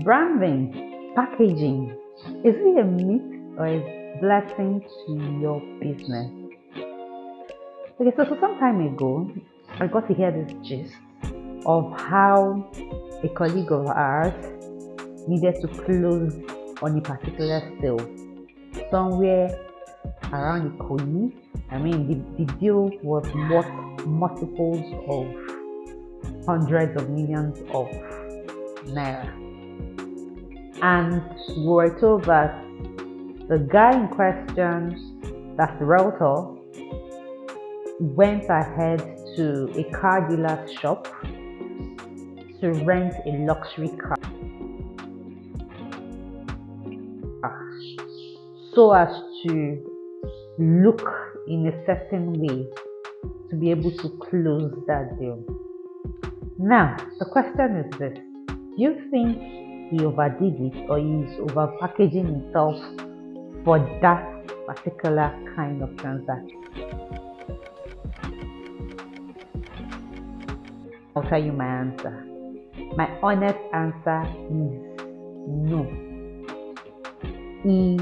Branding, packaging, is it a myth or a blessing to your business? Okay, so some time ago, I got to hear this gist of how a colleague of ours needed to close on a particular sale somewhere around Ikoyi. I mean, the deal was worth multiples of hundreds of millions of naira. And we were told that the guy in question, that's the Realtor, went ahead to a car dealer's shop to rent a luxury car so as to look in a certain way to be able to close that deal. Now, the question is this: do you think he overdid it or he's over packaging himself for that particular kind of transaction? I'll tell you my answer. My honest answer is no. He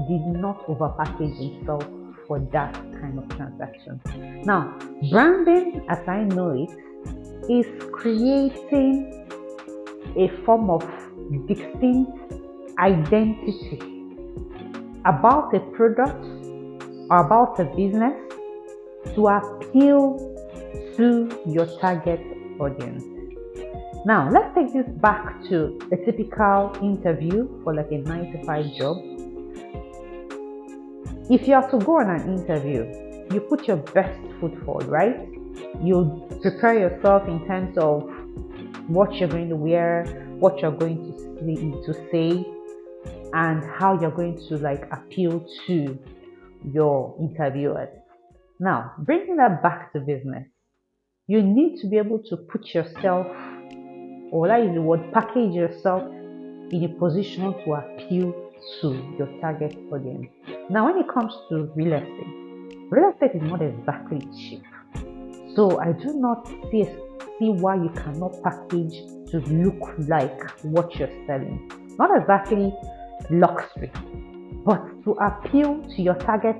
did not overpackage himself for that kind of transaction. Now, branding, as I know it, is creating a form of distinct identity about a product or about a business to appeal to your target audience. Now, let's take this back to a typical interview for like a 9 to 5 job. If you are to go on an interview, you put your best foot forward, right? You prepare yourself in terms of what you're going to wear, what you're going to say, and how you're going to like appeal to your interviewers. Now, bringing that back to business, you need to be able to put yourself, or that is the word, package yourself in a position to appeal to your target audience. Now, when it comes to real estate is not exactly cheap. So I do not see why you cannot package to look like what you're selling. Not exactly luxury, but to appeal to your target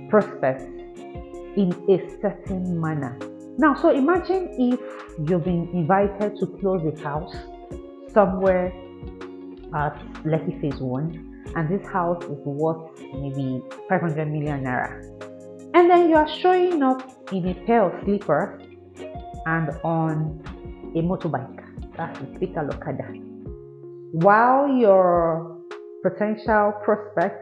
prospects in a certain manner. Now, so imagine if you've been invited to close a house somewhere at Lekki Phase 1, and this house is worth maybe 500 million naira. And then you are showing up in a pair of slippers and on a motorbike, that's a typical Okada, while your potential prospect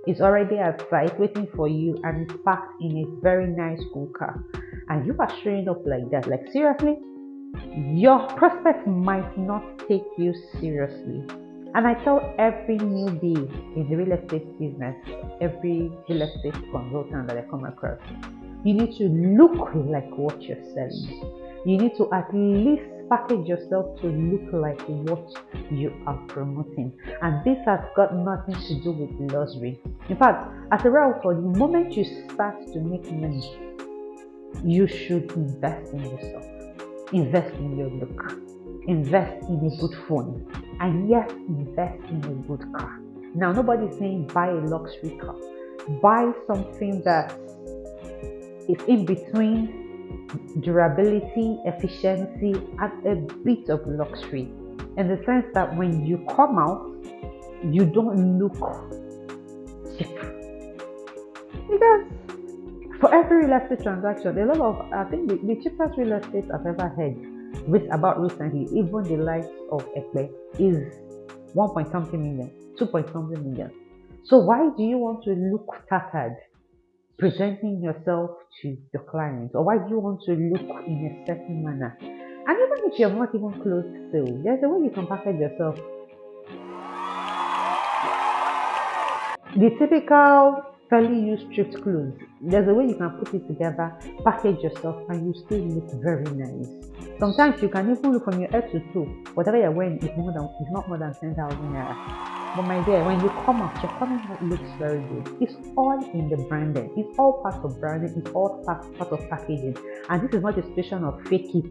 is already at site waiting for you and is parked in a very nice cool car, and you are showing up like that. Like, seriously, your prospect might not take you seriously. And I tell every newbie in the real estate business, every real estate consultant that I come across, you need to look like what you're selling. You need to at least package yourself to look like what you are promoting. And this has got nothing to do with luxury. In fact, as a realtor, the moment you start to make money, you should invest in yourself, invest in your look, invest in a good phone, and yes, invest in a good car. Now, nobody's saying buy a luxury car. Buy something that is in between durability, efficiency, and a bit of luxury, in the sense that when you come out, you don't look cheap. Because for every real estate transaction, a lot of, I think the cheapest real estate I've ever heard about recently, even the likes of Ekpe, is 1 point something million, 2 point something million. So why do you want to look tattered presenting yourself to your clients? Or why do you want to look in a certain manner? And even if you have not even closed sale, there's a way you can package yourself. The typical fairly used thrift clothes, there's a way you can put it together, package yourself, and you still look very nice. Sometimes you can even look from your head to toe, whatever you're wearing is not more than 10,000 naira. But my dear, when you come out, your coming out looks very good. It's all in the branding. It's all part of branding. It's all part of packaging. And this is not a situation of fake it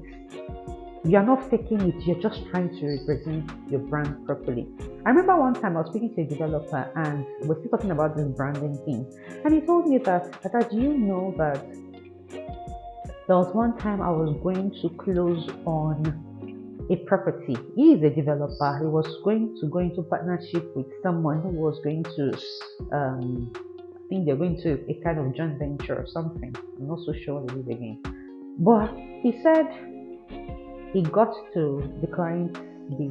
you're not faking it, you're just trying to represent your brand properly. I remember one time I was speaking to a developer and we're still talking about this branding thing. And he told me that do you know that there was one time I was going to close on a property. He is a developer. He was going to go into partnership with someone who was going to, I think they're going to a kind of joint venture or something. I'm not so sure what it is again. But he said he got to the client, the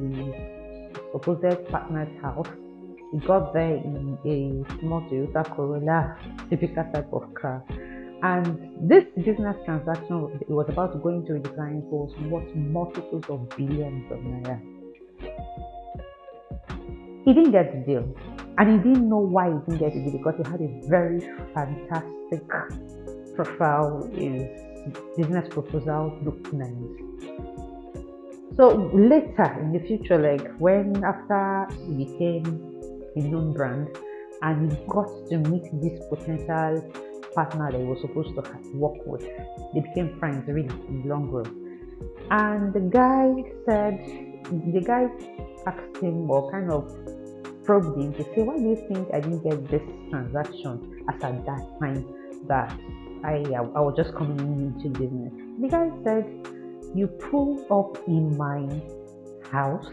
supposed partner's house. He got there in a small Toyota Corolla, typical type of car. And this business transaction it was about to go into the client was worth multiples of billions of naira. He didn't get the deal. And he didn't know why he didn't get the deal because he had a very fantastic profile. His business proposal looked nice. So later in the future, like when after he became a known brand and he got to meet this potential partner that he was supposed to work with, they became friends really in the long run. And the guy asked him or kind of probed him to say, why do you think I didn't get this transaction as at that time that I was just coming into business? The guy said, you pulled up in my house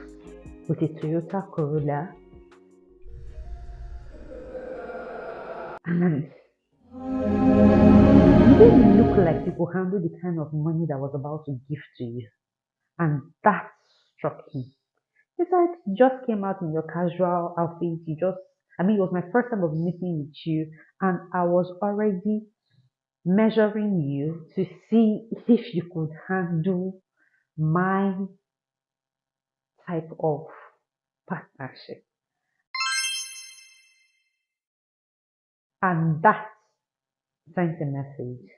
with a Toyota Corolla and you didn't look like you could handle the kind of money that I was about to give to you. And that struck him. He said, you just came out in your casual outfit. It was my first time of meeting with you, and I was already measuring you to see if you could handle my type of partnership. And that sent a message.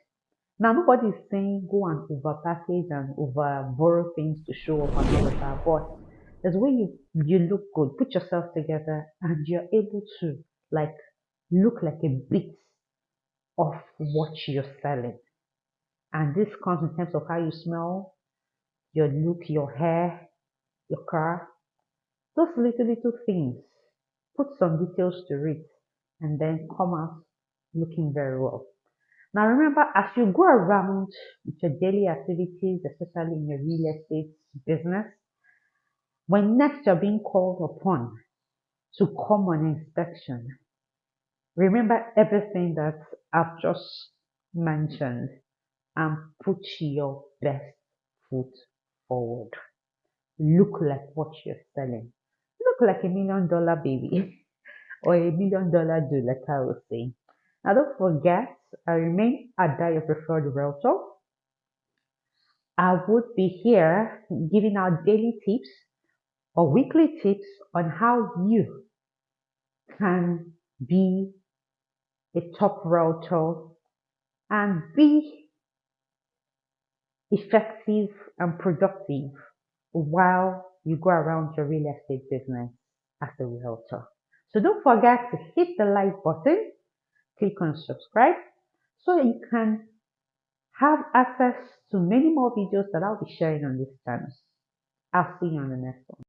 Now, nobody is saying go and over package and over borrow things to show off and all of that, but there's a way you look good, put yourself together, and you're able to like look like a bit of what you're selling. And this comes in terms of how you smell, your look, your hair, your car, those little things. Put some details to it and then come out looking very well. Now remember, as you go around with your daily activities, especially in your real estate business, when next you're being called upon to come on inspection, remember everything that I've just mentioned and put your best foot forward. Look like what you're selling. Look like $1 million baby or $1 million dude, like I was saying. Now don't forget, I remain Ada, your preferred realtor. I would be here giving out daily tips or weekly tips on how you can be a top realtor and be effective and productive while you go around your real estate business as a realtor. So don't forget to hit the like button, click on subscribe so that you can have access to many more videos that I'll be sharing on this channel. I'll see you on the next one.